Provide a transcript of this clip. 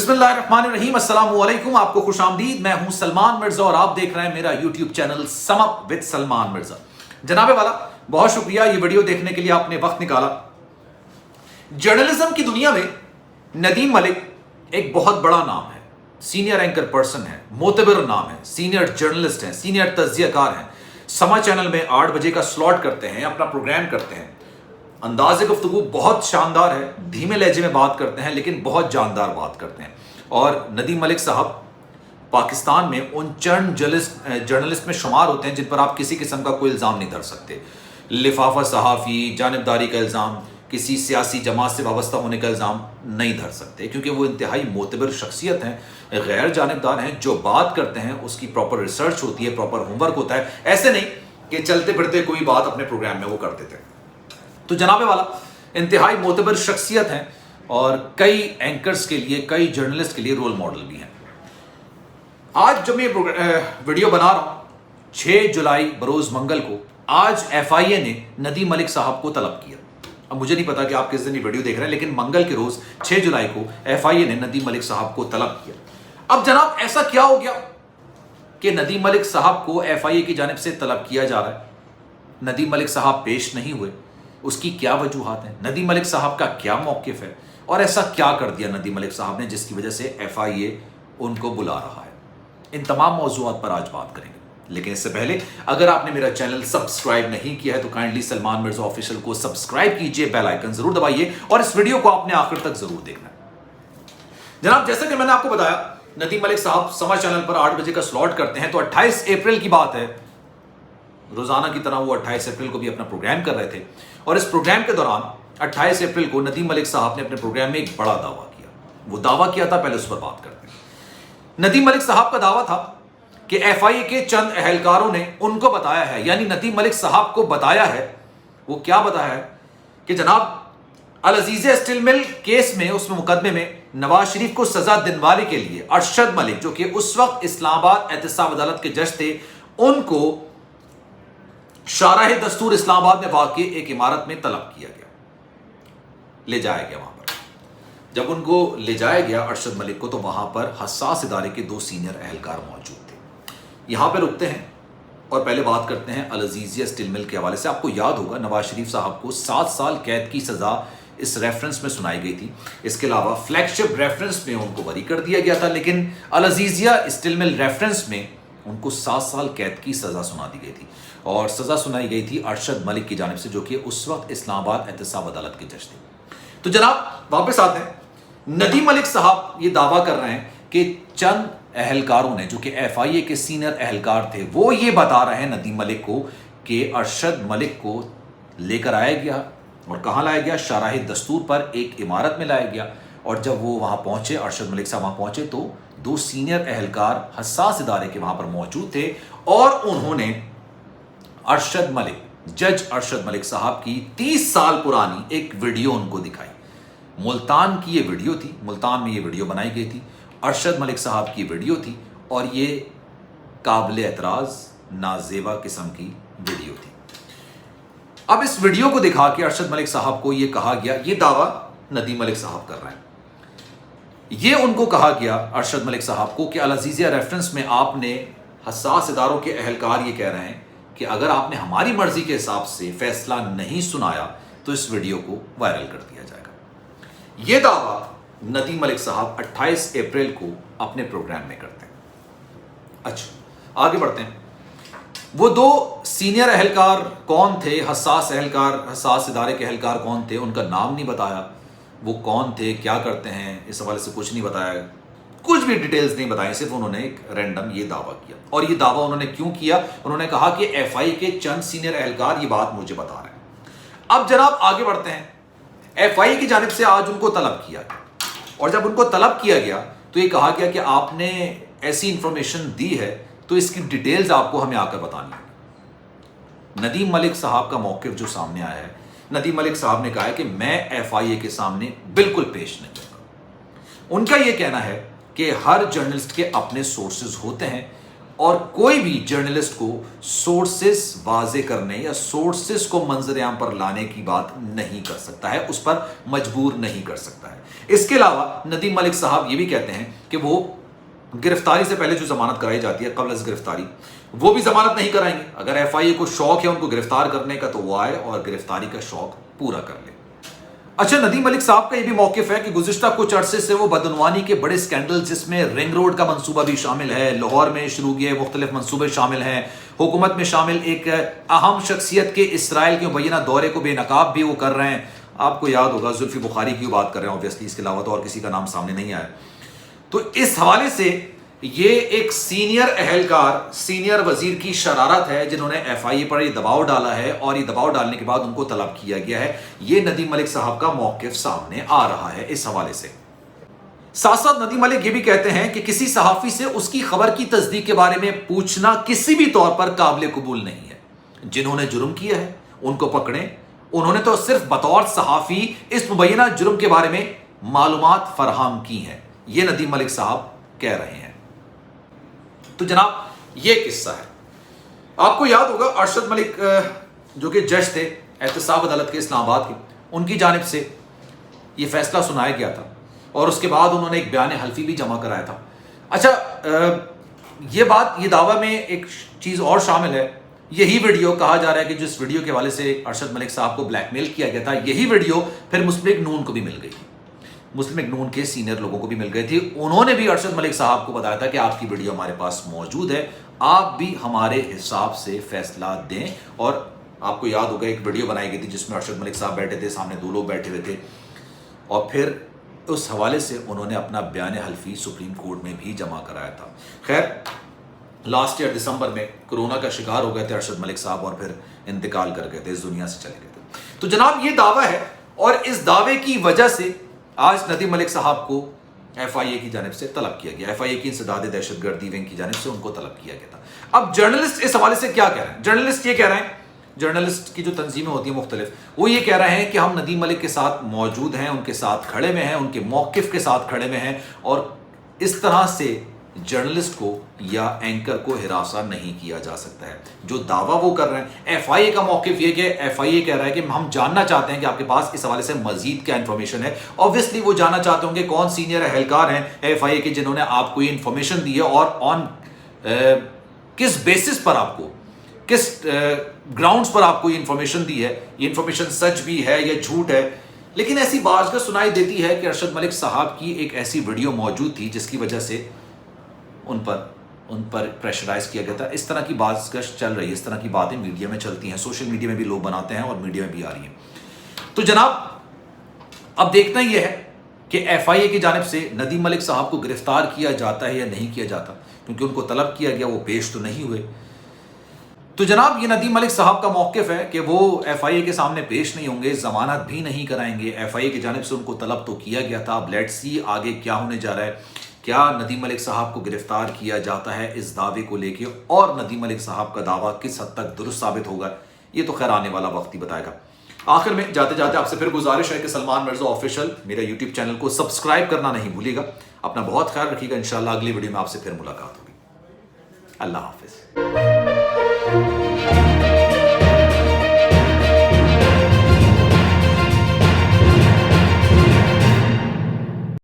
बिस्मिल्लाहिर्रहमानिर्रहीम, अस्सलाम वालेकुम। आपको खुश आमदीद। मैं हूं सलमान मिर्जा और आप देख रहे हैं मेरा YouTube channel sum up with Salman Mirza. जनाबे वाला, बहुत शुक्रिया ये वीडियो देखने के लिए, आपने वक्त निकाला। जर्नलिज्म की दुनिया में नदीम मलिक एक बहुत बड़ा नाम है, सीनियर एंकर पर्सन है, मोतबर नाम है, सीनियर जर्नलिस्ट हैं, सीनियर तज्जियाकार हैं। समा चैनल में 8 बजे का स्लॉट करते हैं, अपना प्रोग्राम करते हैं। अंदाज़ गुफ्तगू बहुत शानदार है, धीमे लहजे में बात करते हैं लेकिन बहुत जानदार बात करते हैं। और नदीम मलिक साहब पाकिस्तान में उन चंद जर्नलिस्ट में शुमार होते हैं जिन पर आप किसी किस्म का कोई इल्ज़ाम नहीं धर सकते। लिफाफा सहाफ़ी, जानिबदारी का इल्ज़ाम, किसी सियासी जमात से वाबस्ता होने का इल्ज़ाम नहीं धर सकते, क्योंकि वो इंतहाई मोतबर शख्सियत हैं, गैर जानिबदार हैं। जो बात करते हैं उसकी प्रॉपर रिसर्च होती है, प्रॉपर होमवर्क होता है। ऐसे नहीं कि चलते फिरते कोई बात अपने प्रोग्राम में वो कर देते हैं। तो जनाबे वाला इंतहाई मोतबर शख्सियत हैं और कई एंकर्स के लिए, कई जर्नलिस्ट के लिए रोल मॉडल भी हैं। आज जब मैं वीडियो बना रहा हूं 6 जुलाई बरोज मंगल को, आज FIA ने नदीम मलिक साहब को तलब किया। अब मुझे नहीं पता कि आप किस दिन ये वीडियो देख रहे हैं, लेकिन मंगल के रोज 6 जुलाई को FIA ने नदीम मलिक साहब को तलब किया। अब जनाब, ऐसा क्या हो गया कि नदीम मलिक साहब को FIA की जानिब से तलब किया जा रहा है? नदीम मलिक साहब पेश नहीं हुए, उसकी क्या वजूहात हैं? नदीम मलिक साहब का क्या मौक़िफ़ है? और ऐसा क्या कर दिया नदीम मलिक साहब ने जिसकी वजह से FIA उनको बुला रहा है? इन तमाम मौज़ूआत पर आज बात करेंगे। लेकिन इससे पहले, अगर आपने मेरा चैनल सब्सक्राइब नहीं किया है तो काइंडली सलमान मिर्जा ऑफिशियल को सब्सक्राइब कीजिए, बेल आइकन जरूर दबाइए और इस वीडियो को आपने आखिर तक जरूर देखना है। जनाब, जैसा कि मैंने आपको बताया, नदीम मलिक साहब समा चैनल पर 8 बजे का स्लॉट करते हैं। तो 28 अप्रैल की बात है, रोजाना की तरह वो 28 अप्रैल को भी अपना प्रोग्राम कर रहे थे। और इस प्रोग्राम के दौरान 28 अप्रैल को नदीम मलिक साहब ने अपने प्रोग्राम में एक बड़ा दावा किया। वो दावा किया था, पहले उस पर बात करते हैं। नदीम मलिक साहब का दावा था कि FIA के चंद अहलकारों ने उनको बताया है, यानी नदीम मलिक साहब को बताया है। वो क्या बताया है कि जनाब, अल अजीज़ स्टील मिल केस में, उसमें मुकदमे में नवाज शरीफ को सजा दिलवाने के लिए अरशद मलिक, जो कि उस वक्त इस्लामाबाद एहतसाब अदालत के जज थे, उनको शाराह दस्तूर इस्लामाबाद में वाक़ई एक इमारत में तलब किया गया, ले जाया गया वहां पर। जब उनको ले जाया गया अरशद मलिक को, तो वहां पर हसास इदारे के 2 सीनियर अहलकार मौजूद थे। यहां पर रुकते हैं और पहले बात करते हैं अल अजीज़ स्टील मिल के हवाले से। आपको याद होगा, नवाज शरीफ साहब को 7 साल कैद की सजा इस रेफरेंस में सुनाई गई थी। इसके अलावा फ्लैगशिप रेफरेंस में उनको बरी कर दिया गया था, लेकिन अल अजीज़ स्टील मिल रेफरेंस में उनको 7 साल कैद की सजा सुना दी गई थी। और सजा सुनाई गई थी अरशद मलिक की जानिब से, जो कि उस वक्त इस्लामाबाद एहतसाब अदालत के जज थे। तो जनाब, वापस आते हैं। नदीम मलिक साहब ये दावा कर रहे हैं कि चंद अहलकारों ने, जो कि FIA के सीनियर अहलकार थे, वो ये बता रहे हैं नदीम मलिक को कि अरशद मलिक को लेकर आया गया। और कहाँ लाया गया? शाराह दस्तूर पर एक इमारत में लाया गया। और जब वो वहाँ पहुँचे, अरशद मलिक साहब वहाँ पहुँचे, तो 2 सीनियर अहलकार हसास इदारे के वहाँ पर मौजूद थे और उन्होंने अरशद मलिक, जज अरशद मलिक साहब की 30 साल पुरानी एक वीडियो उनको दिखाई। मुल्तान की ये वीडियो थी, मुल्तान में ये वीडियो बनाई गई थी, अरशद मलिक साहब की वीडियो थी और ये काबिल एतराज़, नाजेबा किस्म की वीडियो थी। अब इस वीडियो को दिखा के अरशद मलिक साहब को ये कहा गया, ये दावा नदीम मलिक साहब कर रहे हैं, ये उनको कहा गया अरशद मलिक साहब को कि अल अजीज़ रेफरेंस में आपने, हसास इदारों के अहलकार ये कह रहे हैं कि अगर आपने हमारी मर्जी के हिसाब से फैसला नहीं सुनाया तो इस वीडियो को वायरल कर दिया जाएगा। यह दावा नदीम मलिक साहब 28 अप्रैल को अपने प्रोग्राम में करते हैं। अच्छा, आगे बढ़ते हैं। वो 2 सीनियर अहलकार कौन थे? हसास अहलकार, हसास इदारे के अहलकार कौन थे? उनका नाम नहीं बताया, वो कौन थे, क्या करते हैं, इस हवाले से कुछ नहीं बताया, कुछ भी डिटेल्स नहीं बताई। सिर्फ उन्होंने एक रैंडम ये दावा किया। और ये दावा उन्होंने क्यों किया? उन्होंने कहा कि FIA के चंद सीनियर अहलकार ये बात मुझे बता रहे हैं। अब जनाब, आगे बढ़ते हैं। FIA की जानिब से आज उनको तलब किया गया और जब उनको तलब किया गया तो ये कहा गया कि आपने ऐसी इंफॉर्मेशन दी है तो इसकी डिटेल्स आपको हमें आकर बतानी है। नदीम मलिक साहब का मौक़िफ़ जो सामने आया है, नदीम मलिक साहब ने कहा है कि मैं FIA के सामने बिल्कुल पेश नहीं होगा। उनका यह कहना है कि हर जर्नलिस्ट के अपने सोर्सेज होते हैं اور کوئی بھی جرنلسٹ کو سورسز واضح کرنے یا سورسز کو منظر عام پر لانے کی بات نہیں کر سکتا ہے، اس پر مجبور نہیں کر سکتا ہے۔ اس کے علاوہ ندیم ملک صاحب یہ بھی کہتے ہیں کہ وہ گرفتاری سے پہلے جو ضمانت کرائی جاتی ہے قبل از گرفتاری، وہ بھی ضمانت نہیں کرائیں گے۔ اگر ایف آئی اے کو شوق ہے ان کو گرفتار کرنے کا تو وہ آئے اور گرفتاری کا شوق پورا کر لے۔ اچھا، ندیم ملک صاحب کا یہ بھی موقف ہے کہ گزشتہ کچھ عرصے سے وہ بدعنوانی کے بڑے سکینڈل، جس میں رنگ روڈ کا منصوبہ بھی شامل ہے، لاہور میں شروع کیے مختلف منصوبے شامل ہیں، حکومت میں شامل ایک اہم شخصیت کے اسرائیل کے مبینہ دورے کو بے نقاب بھی وہ کر رہے ہیں۔ آپ کو یاد ہوگا زلفی بخاری کی بات کر رہے ہیں اوبویسلی، اس کے علاوہ تو اور کسی کا نام سامنے نہیں آیا۔ تو اس حوالے سے یہ ایک سینئر اہلکار، سینئر وزیر کی شرارت ہے جنہوں نے ایف آئی اے پر یہ دباؤ ڈالا ہے، اور یہ دباؤ ڈالنے کے بعد ان کو طلب کیا گیا ہے۔ یہ ندیم ملک صاحب کا موقف سامنے آ رہا ہے اس حوالے سے۔ ساتھ ساتھ ندیم ملک یہ بھی کہتے ہیں کہ کسی صحافی سے اس کی خبر کی تصدیق کے بارے میں پوچھنا کسی بھی طور پر قابل قبول نہیں ہے۔ جنہوں نے جرم کیا ہے ان کو پکڑیں، انہوں نے تو صرف بطور صحافی اس مبینہ جرم کے بارے میں معلومات فراہم کی ہیں، یہ ندیم ملک صاحب کہہ رہے ہیں۔ تو جناب یہ قصہ ہے۔ آپ کو یاد ہوگا ارشد ملک جو کہ جج تھے احتساب عدالت کے اسلام آباد کے، ان کی جانب سے یہ فیصلہ سنایا گیا تھا، اور اس کے بعد انہوں نے ایک بیان حلفی بھی جمع کرایا تھا۔ اچھا، یہ دعویٰ میں ایک چیز اور شامل ہے۔ یہی ویڈیو کہا جا رہا ہے کہ جس ویڈیو کے حوالے سے ارشد ملک صاحب کو بلیک میل کیا گیا تھا، یہی ویڈیو پھر مسلم لیگ نون کو بھی مل گئی، مسلم لیگ نون کے سینئر لوگوں کو بھی مل گئی تھی۔ انہوں نے بھی ارشد ملک صاحب کو بتایا تھا کہ آپ کی ویڈیو ہمارے پاس موجود ہے، آپ بھی ہمارے حساب سے فیصلہ دیں۔ اور آپ کو یاد ہوگا ایک ویڈیو بنائی گئی تھی جس میں ارشد ملک صاحب بیٹھے تھے، سامنے دو لوگ بیٹھے ہوئے تھے، اور پھر اس حوالے سے انہوں نے اپنا بیان حلفی سپریم کورٹ میں بھی جمع کرایا تھا۔ خیر، لاسٹ ایئر دسمبر میں کرونا کا شکار ہو گئے تھے ارشد ملک صاحب، اور پھر انتقال کر گئے تھے، اس دنیا سے چلے گئے تھے۔ تو جناب یہ دعویٰ ہے، اور اس دعوے کی وجہ سے آج ندیم ملک صاحب کو ایف آئی اے کی جانب سے طلب کیا گیا، ایف آئی اے کی انسداد دہشت گردی ونگ کی جانب سے ان کو طلب کیا گیا تھا۔ اب جرنلسٹ اس حوالے سے کیا کہہ رہے ہیں؟ جرنلسٹ یہ کہہ رہے ہیں، جرنلسٹ کی جو تنظیمیں ہوتی ہیں مختلف، وہ یہ کہہ رہے ہیں کہ ہم ندیم ملک کے ساتھ موجود ہیں، ان کے ساتھ کھڑے ہوئے ہیں، ان کے موقف کے ساتھ کھڑے ہوئے ہیں، اور اس طرح سے جرنلسٹ کو یا اینکر کو ہراساں نہیں کیا جا سکتا ہے۔ جو دعویٰ وہ کر رہے ہیں، ایف آئی اے کا موقف یہ کہ ایف آئی اے کہہ رہا ہے کہ ہم جاننا چاہتے ہیں کہ آپ کے پاس اس حوالے سے مزید کیا انفارمیشن ہے۔ آبویسلی وہ جاننا چاہتے ہوں گے کون سینئر اہلکار ہیں ایف آئی اے کے جنہوں نے آپ کو یہ انفارمیشن دی ہے، اور آن کس بیسس پر آپ کو، کس گراؤنڈز پر آپ کو یہ انفارمیشن دی ہے، یہ انفارمیشن سچ بھی ہے یا جھوٹ ہے۔ لیکن ایسی بازگشت سنائی دیتی ہے کہ ارشد ملک صاحب کی ایک ایسی ویڈیو موجود تھی جس کی وجہ سے ان پر پریشرائز کیا گیا تھا۔ اس طرح کی بازگشت چل رہی ہے، اس طرح کی باتیں میڈیا میں چلتی ہیں، سوشل میڈیا میں بھی لوگ بناتے ہیں اور میڈیا میں بھی آ رہی ہیں۔ تو جناب اب دیکھنا یہ ہے کہ ایف آئی اے کی جانب سے ندیم ملک صاحب کو گرفتار کیا جاتا ہے یا نہیں کیا جاتا، کیونکہ ان کو طلب کیا گیا، وہ پیش تو نہیں ہوئے۔ تو جناب یہ ندیم ملک صاحب کا موقف ہے کہ وہ ایف آئی اے کے سامنے پیش نہیں ہوں گے، ضمانت بھی نہیں کرائیں گے۔ ایف آئی اے کی جانب سے ان کو طلب تو کیا گیا تھا، اب لیٹس سی آگے کیا ہونے جا رہا ہے۔ کیا ندیم ملک صاحب کو گرفتار کیا جاتا ہے اس دعوے کو لے کے، اور ندیم ملک صاحب کا دعویٰ کس حد تک درست ثابت ہوگا، یہ تو خیر آنے والا وقت ہی بتائے گا۔ آخر میں جاتے جاتے آپ سے پھر گزارش ہے کہ سلمان مرزا آفیشل میرا یوٹیوب چینل کو سبسکرائب کرنا نہیں بھولیے گا۔ اپنا بہت خیال رکھیے گا، انشاءاللہ اگلی ویڈیو میں آپ سے پھر ملاقات ہوگی۔ اللہ حافظ۔